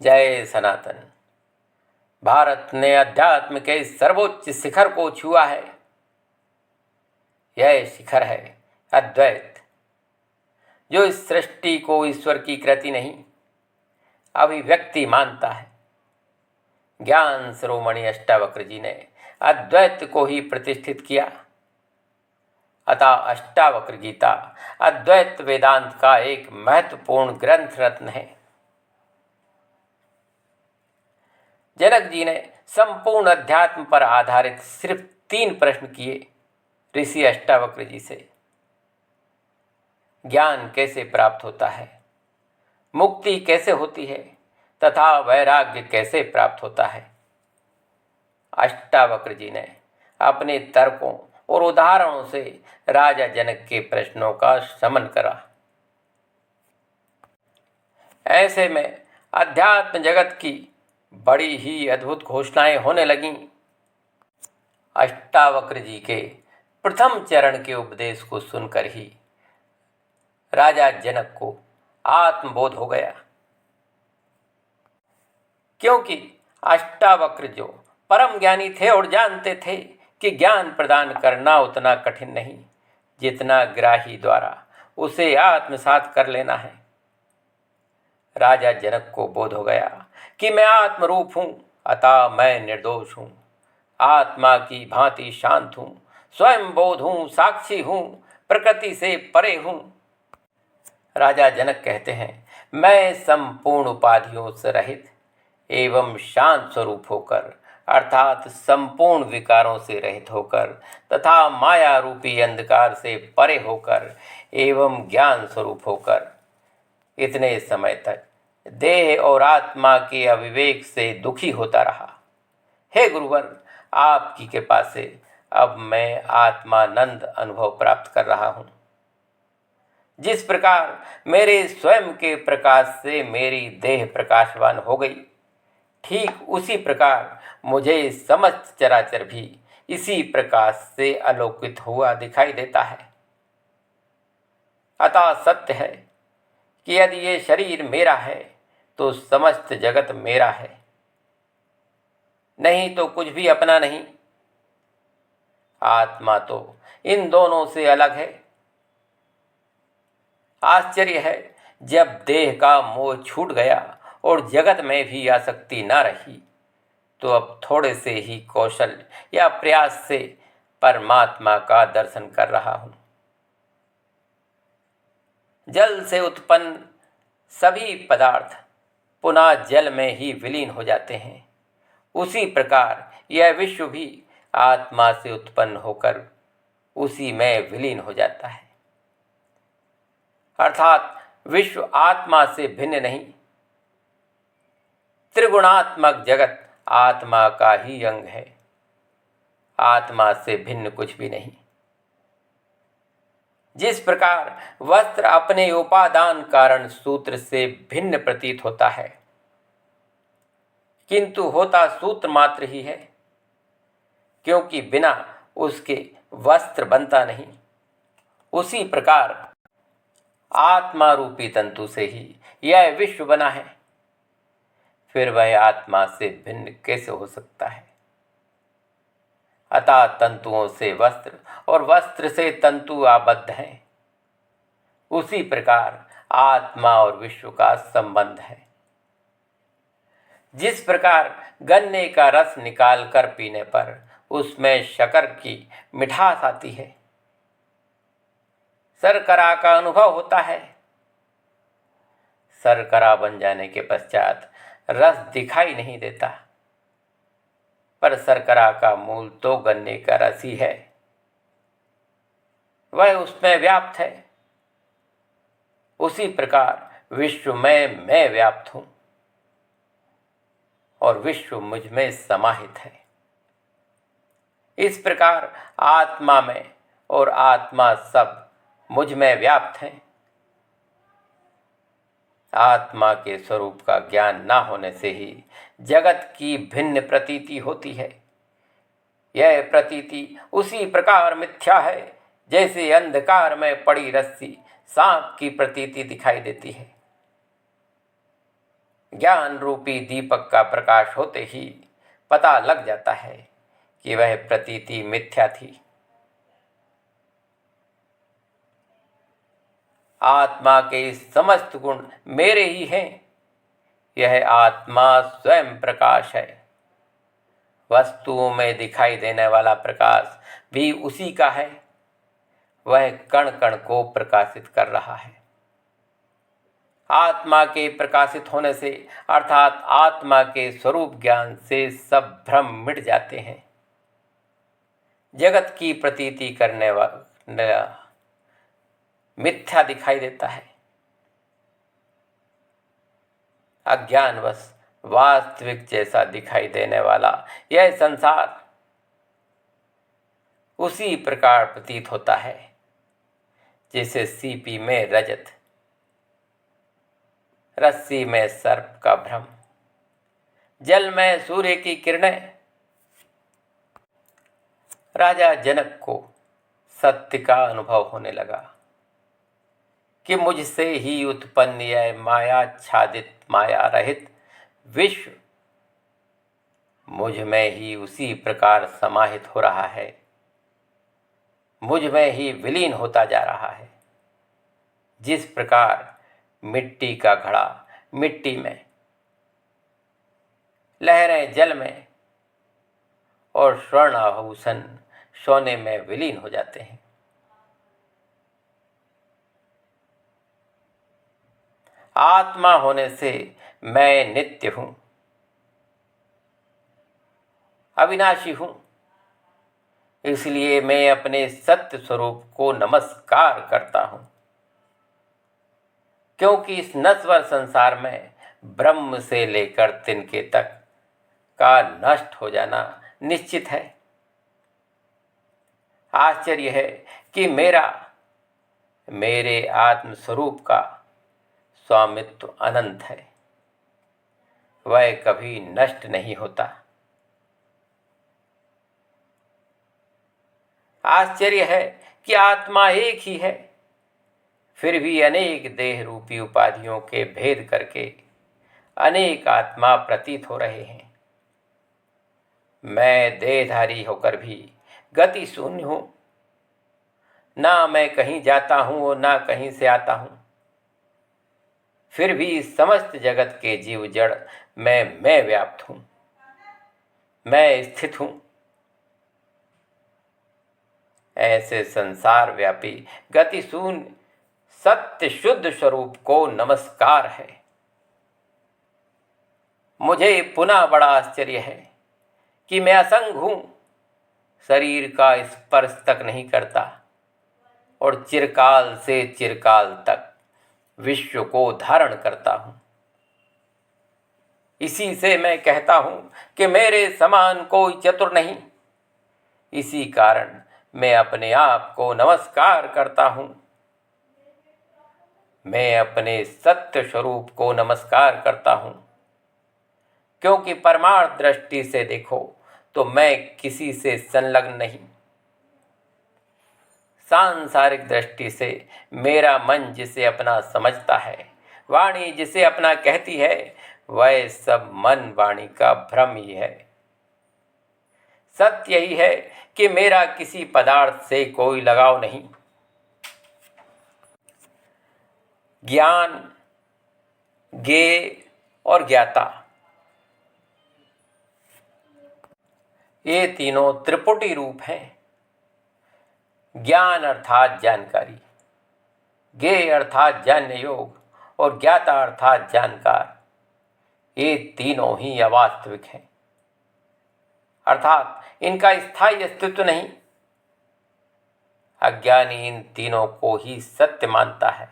जय सनातन। भारत ने अध्यात्म के सर्वोच्च शिखर को छुआ है। यह शिखर है अद्वैत, जो इस सृष्टि को ईश्वर की कृति नहीं, अभिव्यक्ति मानता है। ज्ञान शिरोमणि अष्टावक्र जी ने अद्वैत को ही प्रतिष्ठित किया। अतः अष्टावक्र गीता अद्वैत वेदांत का एक महत्वपूर्ण ग्रंथ रत्न है। जनक जी ने संपूर्ण अध्यात्म पर आधारित सिर्फ 3 प्रश्न किए ऋषि अष्टावक्र जी से। ज्ञान कैसे प्राप्त होता है, मुक्ति कैसे होती है तथा वैराग्य कैसे प्राप्त होता है। अष्टावक्र जी ने अपने तर्कों और उदाहरणों से राजा जनक के प्रश्नों का शमन करा। ऐसे में अध्यात्म जगत की बड़ी ही अद्भुत घोषणाएं होने लगीं। अष्टावक्र जी के प्रथम चरण के उपदेश को सुनकर ही राजा जनक को आत्मबोध हो गया, क्योंकि अष्टावक्र जो परम ज्ञानी थे और जानते थे कि ज्ञान प्रदान करना उतना कठिन नहीं जितना ग्राही द्वारा उसे आत्मसात कर लेना है। राजा जनक को बोध हो गया कि मैं आत्मरूप हूँ, अतः मैं निर्दोष हूँ, आत्मा की भांति शांत हूँ, स्वयं बोध हूँ, साक्षी हूँ, प्रकृति से परे हूँ। राजा जनक कहते हैं, मैं संपूर्ण उपाधियों से रहित एवं शांत स्वरूप होकर, अर्थात संपूर्ण विकारों से रहित होकर तथा माया रूपी अंधकार से परे होकर एवं ज्ञान स्वरूप होकर इतने समय तक देह और आत्मा के अविवेक से दुखी होता रहा। हे गुरुवर, आपकी कृपा से अब मैं आत्मानंद अनुभव प्राप्त कर रहा हूँ। जिस प्रकार मेरे स्वयं के प्रकाश से मेरी देह प्रकाशवान हो गई, ठीक उसी प्रकार मुझे समस्त चराचर भी इसी प्रकाश से आलोकित हुआ दिखाई देता है। अतः सत्य है कि यदि ये शरीर मेरा है तो समस्त जगत मेरा है, नहीं तो कुछ भी अपना नहीं। आत्मा तो इन दोनों से अलग है। आश्चर्य है, जब देह का मोह छूट गया और जगत में भी आसक्ति न रही, तो अब थोड़े से ही कौशल या प्रयास से परमात्मा का दर्शन कर रहा हूँ। जल से उत्पन्न सभी पदार्थ पुनः जल में ही विलीन हो जाते हैं। उसी प्रकार यह विश्व भी आत्मा से उत्पन्न होकर उसी में विलीन हो जाता है। अर्थात विश्व आत्मा से भिन्न नहीं, त्रिगुणात्मक जगत आत्मा का ही अंग है, आत्मा से भिन्न कुछ भी नहीं। जिस प्रकार वस्त्र अपने उपादान कारण सूत्र से भिन्न प्रतीत होता है, किंतु होता सूत्र मात्र ही है, क्योंकि बिना उसके वस्त्र बनता नहीं, उसी प्रकार आत्मा रूपी तंतु से ही यह विश्व बना है। फिर वह आत्मा से भिन्न कैसे हो सकता है। अतः तंतुओं से वस्त्र और वस्त्र से तंतु आबद्ध हैं। उसी प्रकार आत्मा और विश्व का संबंध है। जिस प्रकार गन्ने का रस निकाल कर पीने पर उसमें शक्कर की मिठास आती है, शर्करा का अनुभव होता है, शर्करा बन जाने के पश्चात रस दिखाई नहीं देता, पर शर्करा का मूल तो गन्ने का रस ही है, वह उसमें व्याप्त है। उसी प्रकार विश्व में मैं व्याप्त हूँ और विश्व मुझ में समाहित है। इस प्रकार आत्मा में और आत्मा सब मुझ में व्याप्त हैं। आत्मा के स्वरूप का ज्ञान न होने से ही जगत की भिन्न प्रतीति होती है। यह प्रतीति उसी प्रकार मिथ्या है जैसे अंधकार में पड़ी रस्सी सांप की प्रतीति दिखाई देती है। ज्ञान रूपी दीपक का प्रकाश होते ही पता लग जाता है कि वह प्रतीति मिथ्या थी। आत्मा के समस्त गुण मेरे ही हैं। यह आत्मा स्वयं प्रकाश है। वस्तुओं में दिखाई देने वाला प्रकाश भी उसी का है। वह कण कण को प्रकाशित कर रहा है। आत्मा के प्रकाशित होने से अर्थात आत्मा के स्वरूप ज्ञान से सब भ्रम मिट जाते हैं। जगत की प्रतीति करने वाला मिथ्या दिखाई देता है। अज्ञानवश वास्तविक जैसा दिखाई देने वाला यह संसार उसी प्रकार प्रतीत होता है जैसे सीपी में रजत, रस्सी में सर्प का भ्रम, जल में सूर्य की किरणें। राजा जनक को सत्य का अनुभव होने लगा कि मुझसे ही उत्पन्न यह मायाच्छादित माया रहित विश्व मुझ में ही उसी प्रकार समाहित हो रहा है, मुझ में ही विलीन होता जा रहा है जिस प्रकार मिट्टी का घड़ा मिट्टी में, लहरें जल में और स्वर्ण आभूषण सोने में विलीन हो जाते हैं। आत्मा होने से मैं नित्य हूं, अविनाशी हूं। इसलिए मैं अपने सत्य स्वरूप को नमस्कार करता हूं, क्योंकि इस नश्वर संसार में ब्रह्म से लेकर तिनके तक का नष्ट हो जाना निश्चित है। आश्चर्य है कि मेरे आत्म स्वरूप का स्वामित्व अनंत है। वह कभी नष्ट नहीं होता। आश्चर्य है कि आत्मा एक ही है, फिर भी अनेक देह रूपी उपाधियों के भेद करके अनेक आत्मा प्रतीत हो रहे हैं। मैं देहधारी होकर भी गति शून्य हूं, ना मैं कहीं जाता हूं और ना कहीं से आता हूं। फिर भी समस्त जगत के जीव जड़ मैं व्याप्त हूं, मैं स्थित हूं। ऐसे संसार व्यापी गति शून्य सत्य शुद्ध स्वरूप को नमस्कार है। मुझे पुनः बड़ा आश्चर्य है कि मैं असंग हूं, शरीर का स्पर्श तक नहीं करता और चिरकाल से चिरकाल तक विश्व को धारण करता हूं। इसी से मैं कहता हूं कि मेरे समान कोई चतुर नहीं। इसी कारण मैं अपने आप को नमस्कार करता हूं। मैं अपने सत्य स्वरूप को नमस्कार करता हूं, क्योंकि परमार्थ दृष्टि से देखो तो मैं किसी से संलग्न नहीं। सांसारिक दृष्टि से मेरा मन जिसे अपना समझता है, वाणी जिसे अपना कहती है, वह सब मन वाणी का भ्रम ही है। सत्य यही है कि मेरा किसी पदार्थ से कोई लगाव नहीं। ज्ञान, ज्ञेय और ज्ञाता, ये तीनों त्रिपुटी रूप हैं। ज्ञान अर्थात जानकारी, ज्ञेय अर्थात जानने योग और ज्ञाता अर्थात जानकार, ये तीनों ही अवास्तविक हैं, अर्थात इनका स्थायी अस्तित्व नहीं। अज्ञानी इन तीनों को ही सत्य मानता है,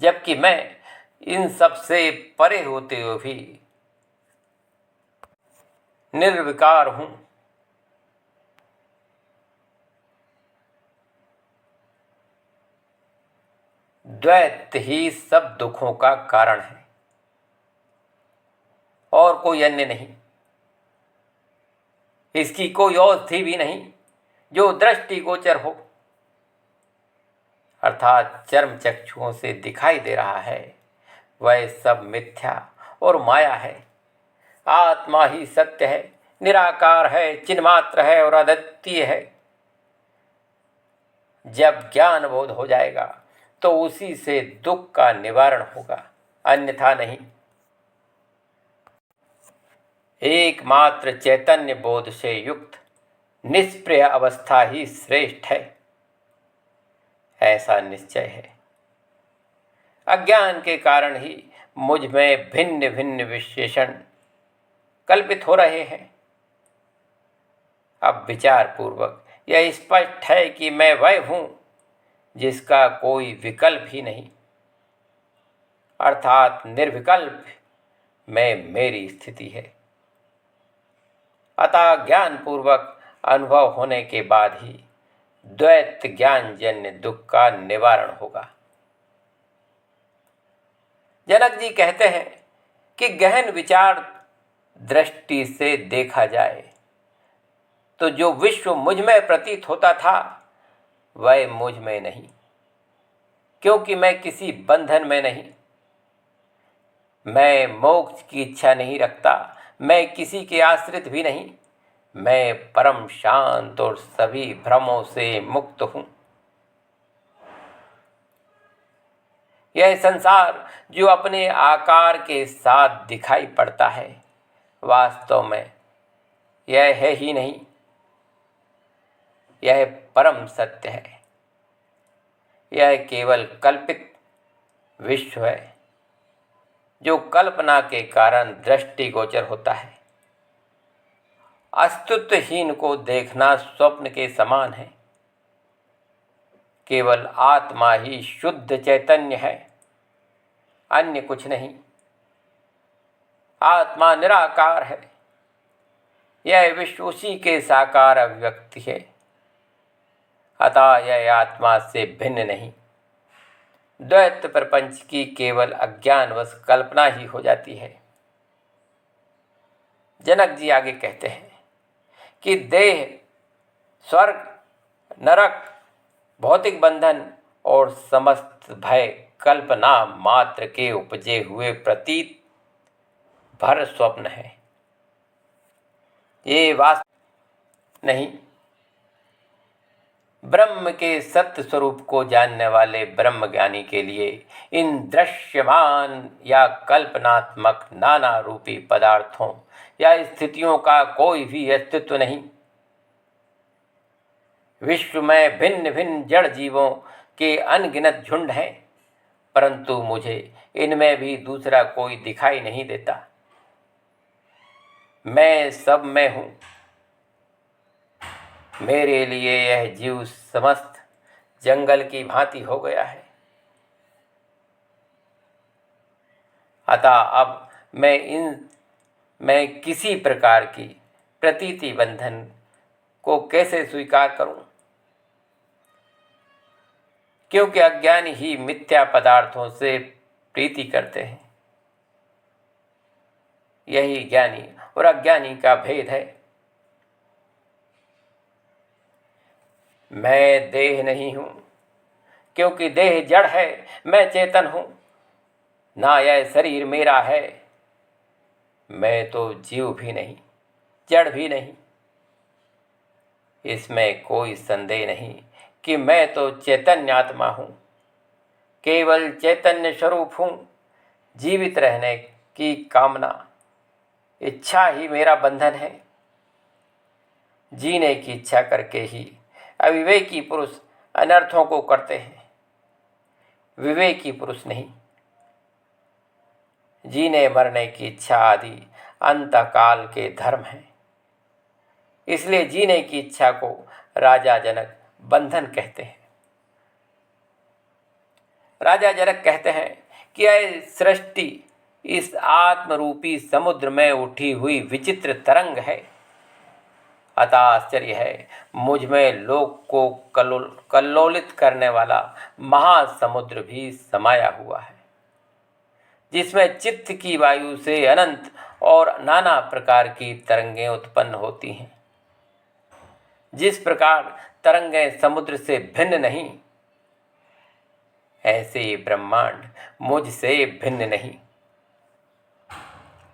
जबकि मैं इन सब से परे होते हुए भी निर्विकार हूं। द्वैत ही सब दुखों का कारण है और कोई अन्य नहीं। इसकी कोई औषधि भी नहीं जो दृष्टिगोचर हो, अर्थात चर्म चक्षुओं से दिखाई दे रहा है, वह सब मिथ्या और माया है। आत्मा ही सत्य है, निराकार है, चिन्मात्र है और अद्वितीय है। जब ज्ञान बोध हो जाएगा तो उसी से दुख का निवारण होगा, अन्यथा नहीं। एकमात्र चैतन्य बोध से युक्त निष्प्रिय अवस्था ही श्रेष्ठ है, ऐसा निश्चय है। अज्ञान के कारण ही मुझ में भिन्न भिन्न विशेषण कल्पित हो रहे हैं। अब विचार पूर्वक यह स्पष्ट है कि मैं वह हूं जिसका कोई विकल्प ही नहीं, अर्थात निर्विकल्प में मेरी स्थिति है। अतः ज्ञान पूर्वक अनुभव होने के बाद ही द्वैत ज्ञानजन्य दुख का निवारण होगा। जनक जी कहते हैं कि गहन विचार दृष्टि से देखा जाए तो जो विश्व मुझ में प्रतीत होता था वह मुझ में नहीं, क्योंकि मैं किसी बंधन में नहीं, मैं मोक्ष की इच्छा नहीं रखता, मैं किसी के आश्रित भी नहीं, मैं परम शांत और सभी भ्रमों से मुक्त हूं। यह संसार जो अपने आकार के साथ दिखाई पड़ता है, वास्तव में यह है ही नहीं, यह परम सत्य है। यह केवल कल्पित विश्व है जो कल्पना के कारण दृष्टिगोचर होता है। अस्तित्वहीन को देखना स्वप्न के समान है। केवल आत्मा ही शुद्ध चैतन्य है, अन्य कुछ नहीं। आत्मा निराकार है, यह विश्व उसी के साकार अभिव्यक्ति है। अतः यह आत्मा से भिन्न नहीं, द्वैत प्रपंच की केवल अज्ञानवश कल्पना ही हो जाती है। जनक जी आगे कहते हैं कि देह, स्वर्ग, नरक, भौतिक बंधन और समस्त भय कल्पना मात्र के उपजे हुए प्रतीत भर स्वप्न है, ये वास्तव नहीं। ब्रह्म के सत्य स्वरूप को जानने वाले ब्रह्म ज्ञानी के लिए इन दृश्यमान या कल्पनात्मक नाना रूपी पदार्थों या स्थितियों का कोई भी अस्तित्व नहीं। विश्व में भिन्न भिन्न जड़ जीवों के अनगिनत झुंड हैं, परंतु मुझे इनमें भी दूसरा कोई दिखाई नहीं देता। मैं सब में हूँ। मेरे लिए यह जीव समस्त जंगल की भांति हो गया है। अतः अब मैं किसी प्रकार की प्रतीति बंधन को कैसे स्वीकार करूं, क्योंकि अज्ञानी ही मिथ्या पदार्थों से प्रीति करते हैं। यही ज्ञानी और अज्ञानी का भेद है। मैं देह नहीं हूं, क्योंकि देह जड़ है, मैं चेतन हूं। ना यह शरीर मेरा है, मैं तो जीव भी नहीं, जड़ भी नहीं। इसमें कोई संदेह नहीं कि मैं तो चैतन्य आत्मा हूं, केवल चैतन्य स्वरूप हूं। जीवित रहने की कामना, इच्छा ही मेरा बंधन है। जीने की इच्छा करके ही अविवेकी पुरुष अनर्थों को करते हैं, विवेकी पुरुष नहीं। जीने मरने की इच्छा आदि अंतकाल के धर्म हैं। इसलिए जीने की इच्छा को राजा जनक बंधन कहते हैं। राजा जनक कहते हैं कि यह सृष्टि इस आत्मरूपी समुद्र में उठी हुई विचित्र तरंग है। अतः आश्चर्य है, मुझ में लोक को कल्लोलित करने वाला महासमुद्र भी समाया हुआ है, जिसमें चित्त की वायु से अनंत और नाना प्रकार की तरंगें उत्पन्न होती हैं। जिस प्रकार तरंगें समुद्र से भिन्न नहीं, ऐसे ब्रह्मांड मुझसे भिन्न नहीं।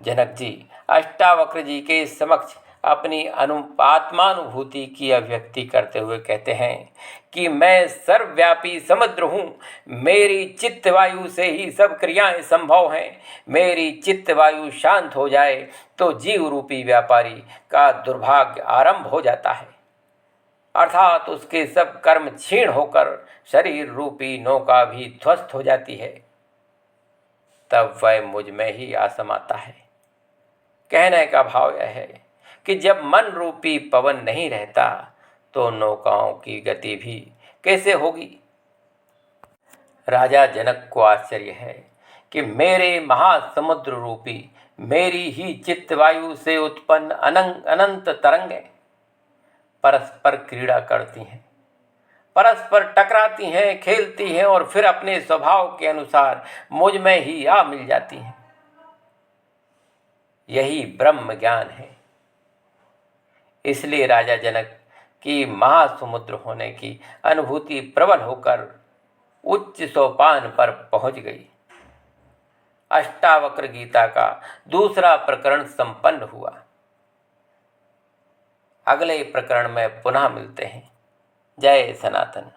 जनक जी अष्टावक्र जी के समक्ष अपनी आत्मानुभूति की अभिव्यक्ति करते हुए कहते हैं कि मैं सर्वव्यापी समुद्र हूँ, मेरी चित्त वायु से ही सब क्रियाएं संभव हैं। मेरी चित्त वायु शांत हो जाए तो जीव रूपी व्यापारी का दुर्भाग्य आरंभ हो जाता है, अर्थात उसके सब कर्म क्षीण होकर शरीर रूपी नौका भी ध्वस्त हो जाती है। तब वह मुझ में ही आसमाता है। कहने का भाव यह है कि जब मन रूपी पवन नहीं रहता तो नौकाओं की गति भी कैसे होगी। राजा जनक को आश्चर्य है कि मेरे महासमुद्र रूपी मेरी ही चित्तवायु से उत्पन्न अनंत तरंगें परस्पर क्रीड़ा करती हैं, परस्पर टकराती हैं, खेलती हैं और फिर अपने स्वभाव के अनुसार मुझ में ही आ मिल जाती हैं। यही ब्रह्म ज्ञान है। इसलिए राजा जनक की महासमुद्र होने की अनुभूति प्रबल होकर उच्च सोपान पर पहुंच गई। अष्टावक्र गीता का दूसरा प्रकरण संपन्न हुआ। अगले प्रकरण में पुनः मिलते हैं। जय सनातन।